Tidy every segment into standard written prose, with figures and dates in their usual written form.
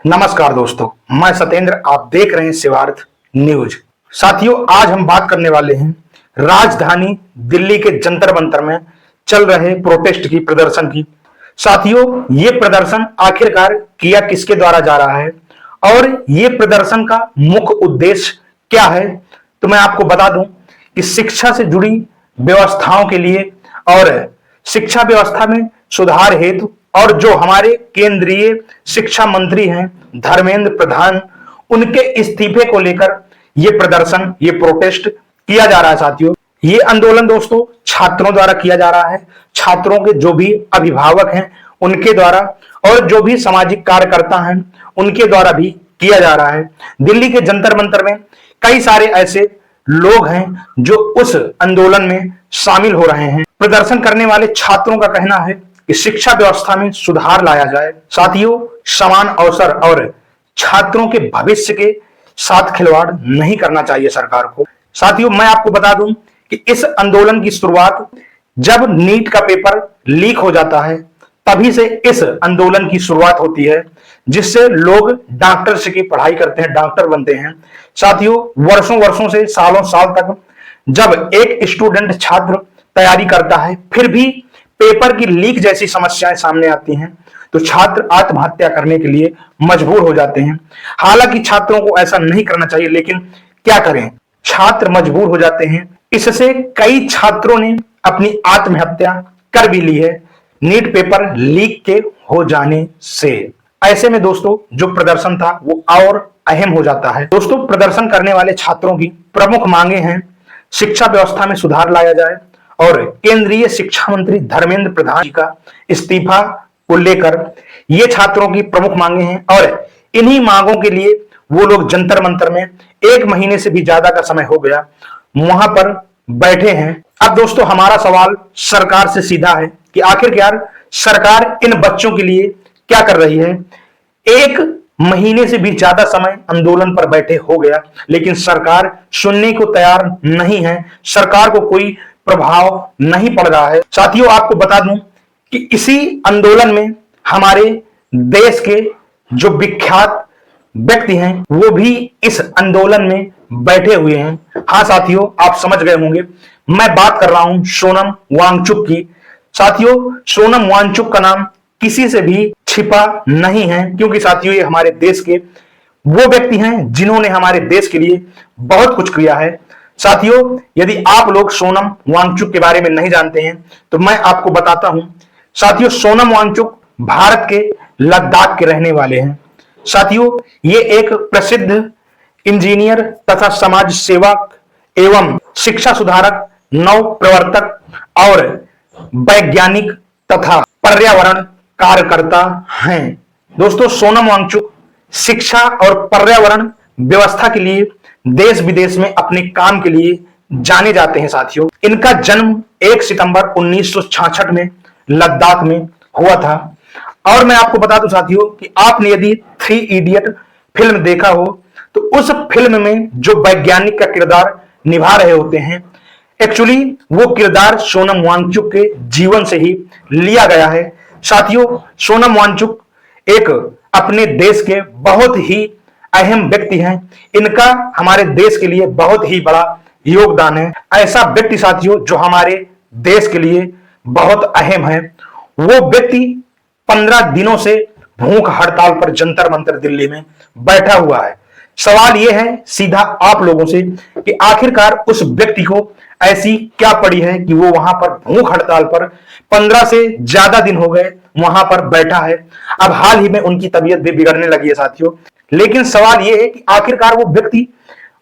नमस्कार दोस्तों, मैं सत्येंद्र। आप देख रहे हैं शिवार्थ न्यूज। साथियों, आज हम बात करने वाले हैं राजधानी दिल्ली के जंतर मंतर में चल रहे प्रोटेस्ट की, प्रदर्शन की। साथियों, ये प्रदर्शन आखिरकार किया किसके द्वारा जा रहा है और ये प्रदर्शन का मुख्य उद्देश्य क्या है, तो मैं आपको बता दूं कि शिक्षा से जुड़ी व्यवस्थाओं के लिए और शिक्षा व्यवस्था में सुधार हेतु और जो हमारे केंद्रीय शिक्षा मंत्री हैं धर्मेंद्र प्रधान, उनके इस्तीफे को लेकर यह प्रदर्शन, ये प्रोटेस्ट किया जा रहा है। साथियों, ये आंदोलन दोस्तों छात्रों द्वारा किया जा रहा है। छात्रों के जो भी अभिभावक हैं उनके द्वारा और जो भी सामाजिक कार्यकर्ता हैं उनके द्वारा भी किया जा रहा है। दिल्ली के जंतर मंतर में कई सारे ऐसे लोग हैं जो उस आंदोलन में शामिल हो रहे हैं। प्रदर्शन करने वाले छात्रों का कहना है कि शिक्षा व्यवस्था में सुधार लाया जाए। साथियों, समान अवसर और छात्रों के भविष्य के साथ खिलवाड़ नहीं करना चाहिए सरकार को। साथियों, मैं आपको बता दूं कि इस आंदोलन की शुरुआत जब नीट का पेपर लीक हो जाता है तभी से इस आंदोलन की शुरुआत होती है, जिससे लोग डॉक्टर की पढ़ाई करते हैं, डॉक्टर बनते हैं। साथियों, वर्षों वर्षों से, सालों साल तक जब एक स्टूडेंट छात्र तैयारी करता है फिर भी पेपर की लीक जैसी समस्याएं सामने आती हैं तो छात्र आत्महत्या करने के लिए मजबूर हो जाते हैं। हालांकि छात्रों को ऐसा नहीं करना चाहिए, लेकिन क्या करें, छात्र मजबूर हो जाते हैं। इससे कई छात्रों ने अपनी आत्महत्या कर भी ली है नीट पेपर लीक के हो जाने से। ऐसे में दोस्तों जो प्रदर्शन था वो और अहम हो जाता है। दोस्तों, प्रदर्शन करने वाले छात्रों की प्रमुख मांगे हैं शिक्षा व्यवस्था में सुधार लाया जाए और केंद्रीय शिक्षा मंत्री धर्मेंद्र प्रधान जी का इस्तीफा को लेकर ये छात्रों की प्रमुख मांगे हैं और इन्हीं मांगों के लिए वो लोग जंतर मंतर में 1 महीने से भी ज्यादा का समय हो गया वहां पर बैठे हैं। अब दोस्तों हमारा सवाल सरकार से सीधा है कि आखिरकार सरकार इन बच्चों के लिए क्या कर रही है। 1 महीने से भी ज्यादा समय आंदोलन पर बैठे हो गया लेकिन सरकार सुनने को तैयार नहीं है, सरकार को कोई प्रभाव नहीं पड़ रहा है। साथियों, आपको बता दूं कि इसी आंदोलन में हमारे देश के जो विख्यात व्यक्ति हैं वो भी इस आंदोलन में बैठे हुए हैं। हाँ साथियों, आप समझ गए होंगे, मैं बात कर रहा हूं सोनम वांगचुक की। साथियों, सोनम वांगचुक का नाम किसी से भी छिपा नहीं है क्योंकि साथियों ये हमारे देश के वो व्यक्ति हैं जिन्होंने हमारे देश के लिए बहुत कुछ किया है। साथियों, यदि आप लोग सोनम वांगचुक के बारे में नहीं जानते हैं तो मैं आपको बताता हूं। साथियों, सोनम वांगचुक भारत के लद्दाख के रहने वाले हैं। साथियों, ये एक प्रसिद्ध इंजीनियर तथा समाज सेवक एवं शिक्षा सुधारक, नव प्रवर्तक और वैज्ञानिक तथा पर्यावरण कार्यकर्ता हैं। दोस्तों, सोनम वांगचुक शिक्षा और पर्यावरण व्यवस्था के लिए देश विदेश में अपने काम के लिए जाने जाते हैं। साथियों, इनका जन्म 1 सितंबर 1966 में लद्दाख में हुआ था। और मैं आपको बता दूं साथियों कि आपने यदि 3 इडियट फिल्म देखा हो तो उस फिल्म में जो वैज्ञानिक का किरदार निभा रहे होते हैं एक्चुअली वो किरदार सोनम वांगचुक के जीवन से ही लिया गया है। साथियों, सोनम वांगचुक एक अपने देश के बहुत ही अहम व्यक्ति हैं। इनका हमारे देश के लिए बहुत ही बड़ा योगदान है। ऐसा व्यक्ति साथियों जो हमारे देश के लिए बहुत अहम है, वो व्यक्ति 15 दिनों से भूख हड़ताल पर जंतर मंतर दिल्ली में बैठा हुआ है। सवाल यह है सीधा आप लोगों से कि आखिरकार उस व्यक्ति को ऐसी क्या पड़ी है कि वो वहां पर भूख हड़ताल पर 15 से ज्यादा दिन हो गए वहां पर बैठा है। अब हाल ही में उनकी तबीयत भी बिगड़ने लगी है साथियों। लेकिन सवाल यह है कि आखिरकार वो व्यक्ति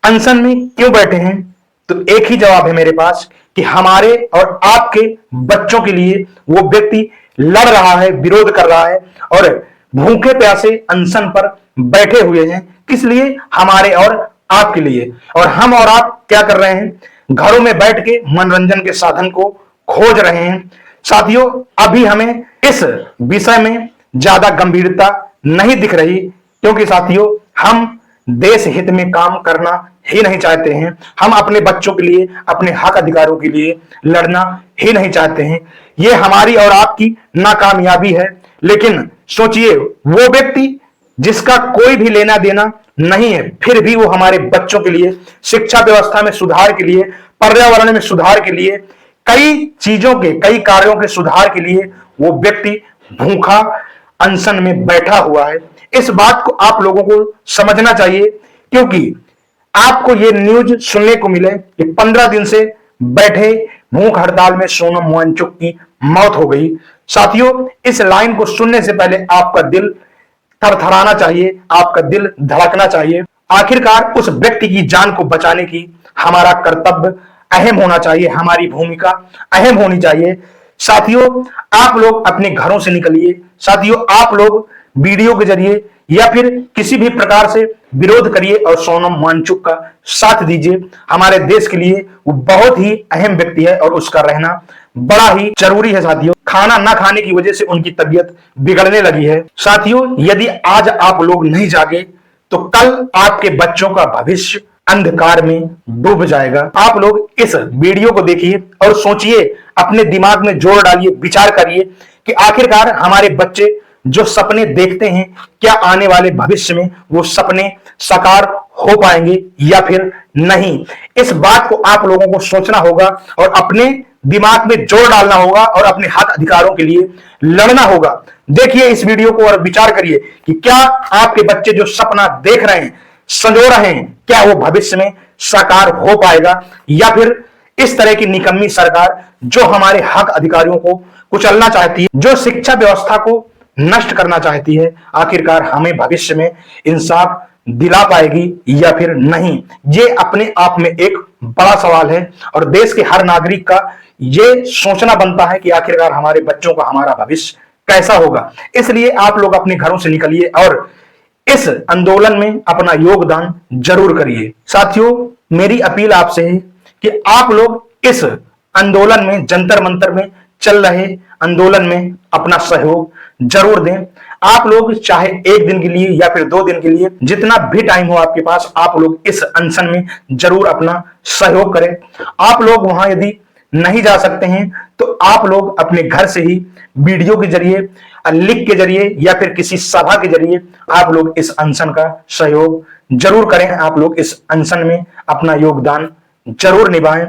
अनशन में क्यों बैठे हैं, तो एक ही जवाब है मेरे पास कि हमारे और आपके बच्चों के लिए वो व्यक्ति लड़ रहा है, विरोध कर रहा है और भूखे प्यासे अनशन पर बैठे हुए हैं। किस लिए? हमारे और आपके लिए। और हम और आप क्या कर रहे हैं? घरों में बैठ के मनोरंजन के साधन को खोज रहे हैं। साथियों, अभी हमें इस विषय में ज्यादा गंभीरता नहीं दिख रही क्योंकि साथियों हम देश हित में काम करना ही नहीं चाहते हैं। हम अपने बच्चों के लिए, अपने हक अधिकारों के लिए लड़ना ही नहीं चाहते हैं। ये हमारी और आपकी नाकामयाबी है। लेकिन सोचिए, वो व्यक्ति जिसका कोई भी लेना देना नहीं है, फिर भी वो हमारे बच्चों के लिए, शिक्षा व्यवस्था में सुधार के लिए, पर्यावरण में सुधार के लिए, कई चीजों के, कई कार्यों के सुधार के लिए वो व्यक्ति भूखा अनशन में बैठा हुआ है। इस बात को आप लोगों को समझना चाहिए, क्योंकि आपको ये न्यूज सुनने को मिले कि 15 दिन से बैठे भूख हड़ताल में सोनम वांगचुक की मौत हो गई। साथियों, इस लाइन को सुनने से पहले आपका दिल थरथराना चाहिए, आपका दिल धड़कना चाहिए। आखिरकार उस व्यक्ति की जान को बचाने की हमारा कर्तव्य अहम होना चाहिए, हमारी भूमिका अहम होनी चाहिए। साथियों, आप लोग अपने घरों से निकलिए। साथियों, आप लोग वीडियो के जरिए या फिर किसी भी प्रकार से विरोध करिए और सोनम वांगचुक का साथ दीजिए। हमारे देश के लिए वो बहुत ही अहम व्यक्ति है और उसका रहना बड़ा ही जरूरी है। साथियों, खाना ना खाने की वजह से उनकी तबीयत बिगड़ने लगी है। साथियों, यदि आज आप लोग नहीं जागे तो कल आपके बच्चों का भविष्य अंधकार में डूब जाएगा। आप लोग इस वीडियो को देखिए और सोचिए, अपने दिमाग में जोर डालिए, विचार करिए कि आखिरकार हमारे बच्चे जो सपने देखते हैं, क्या आने वाले भविष्य में वो सपने साकार हो पाएंगे या फिर नहीं। इस बात को आप लोगों को सोचना होगा और अपने दिमाग में जोर डालना होगा और अपने हक अधिकारों के लिए लड़ना होगा। देखिए इस वीडियो को और विचार करिए कि क्या आपके बच्चे जो सपना देख रहे हैं, संजो रहे हैं, क्या वो भविष्य में साकार हो पाएगा या फिर इस तरह की निकम्मी सरकार जो हमारे हक अधिकारियों को कुचलना चाहती है, जो शिक्षा व्यवस्था को नष्ट करना चाहती है, आखिरकार हमें भविष्य में इंसाफ दिला पाएगी या फिर नहीं। ये अपने आप में एक बड़ा सवाल है और देश के हर नागरिक का ये सोचना बनता है कि आखिरकार हमारे बच्चों का हमारा भविष्य कैसा होगा। इसलिए आप लोग अपने घरों से निकलिए और इस आंदोलन में अपना योगदान जरूर करिए। साथियों, मेरी अपील आपसे है कि आप लोग इस आंदोलन में, जंतर मंतर में चल रहे आंदोलन में अपना सहयोग जरूर दें। आप लोग चाहे 1 दिन के लिए या फिर 2 दिन के लिए, जितना भी टाइम हो आपके पास, आप लोग इस अनशन में जरूर अपना सहयोग करें। आप लोग वहां यदि नहीं जा सकते हैं तो आप लोग अपने घर से ही वीडियो के जरिए, लिख के जरिए या फिर किसी सभा के जरिए आप लोग इस अनशन का सहयोग जरूर करें। आप लोग इस अनशन में अपना योगदान जरूर निभाएं।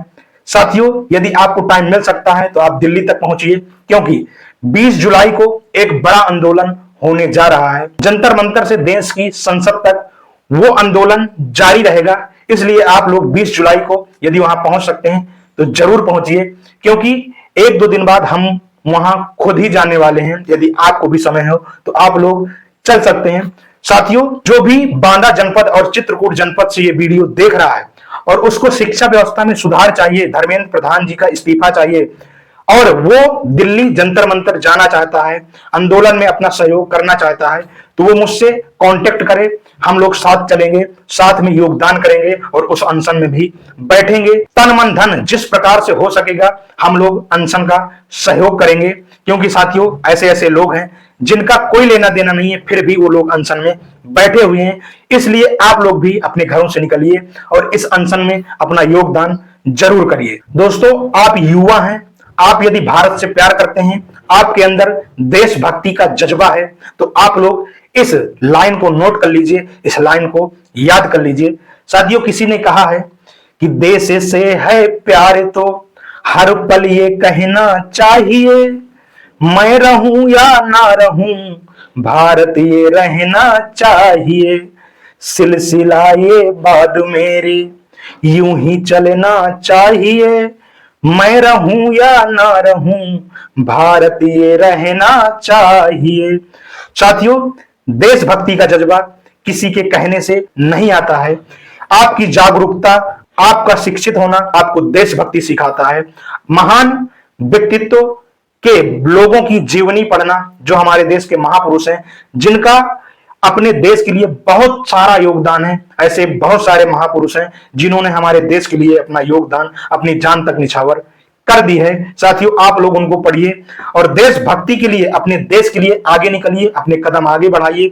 साथियों, यदि आपको टाइम मिल सकता है तो आप दिल्ली तक पहुंचिए, क्योंकि 20 जुलाई को एक बड़ा आंदोलन होने जा रहा है। जंतर मंतर से देश की संसद तक वो आंदोलन जारी रहेगा। इसलिए आप लोग 20 जुलाई को यदि वहां पहुंच सकते हैं तो जरूर पहुंचिए, क्योंकि 1-2 दिन बाद हम वहां खुद ही जाने वाले हैं। यदि आपको भी समय हो तो आप लोग चल सकते हैं। साथियों, जो भी बांदा जनपद और चित्रकूट जनपद से ये वीडियो देख रहा है और उसको शिक्षा व्यवस्था में सुधार चाहिए, धर्मेंद्र प्रधान जी का इस्तीफा चाहिए और वो दिल्ली जंतर मंतर जाना चाहता है, आंदोलन में अपना सहयोग करना चाहता है, तो वो मुझसे कांटेक्ट करे। हम लोग साथ चलेंगे, साथ में योगदान करेंगे और उस अनशन में भी बैठेंगे। तन मन धन जिस प्रकार से हो सकेगा हम लोग अनशन का सहयोग करेंगे, क्योंकि साथियों ऐसे ऐसे लोग हैं जिनका कोई लेना देना नहीं है, फिर भी वो लोग अनशन में बैठे हुए हैं। इसलिए आप लोग भी अपने घरों से निकलिए और इस अनशन में अपना योगदान जरूर करिए। दोस्तों, आप युवा हैं, आप यदि भारत से प्यार करते हैं, आपके अंदर देशभक्ति का जज्बा है, तो आप लोग इस लाइन को नोट कर लीजिए, इस लाइन को याद कर लीजिए। साथियों, किसी ने कहा है कि देश से है प्यार तो हर पल ये कहना चाहिए, मैं रहूं या ना रहूं भारत ये रहना चाहिए, सिलसिला ये बाद मेरे यूं ही चलना चाहिए, मैं रहूं या ना रहूं भारत ये रहना चाहिए। साथियों, देशभक्ति का जज्बा किसी के कहने से नहीं आता है। आपकी जागरूकता, आपका शिक्षित होना आपको देशभक्ति सिखाता है। महान व्यक्तित्व के लोगों की जीवनी पढ़ना, जो हमारे देश के महापुरुष हैं, जिनका अपने देश के लिए बहुत सारा योगदान है, ऐसे बहुत सारे महापुरुष हैं जिन्होंने हमारे देश के लिए अपना योगदान, अपनी जान तक निछावर कर दी है। साथियों, आप लोग उनको पढ़िए और देशभक्ति के लिए, अपने देश के लिए आगे निकलिए, अपने कदम आगे बढ़ाइए,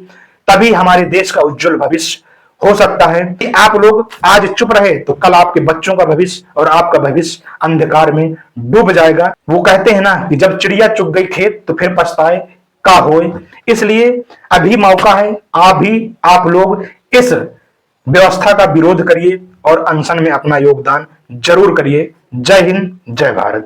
तभी हमारे देश का उज्जवल भविष्य हो सकता है। कि आप लोग आज चुप रहे तो कल आपके बच्चों का भविष्य और आपका भविष्य अंधकार में डूब जाएगा। वो कहते हैं ना कि जब चिड़िया चुग गई खेत तो फिर पछताए का होए। इसलिए अभी मौका है, आप लोग इस व्यवस्था का विरोध करिए और अनशन में अपना योगदान जरूर करिए। जय हिंद, जय भारत।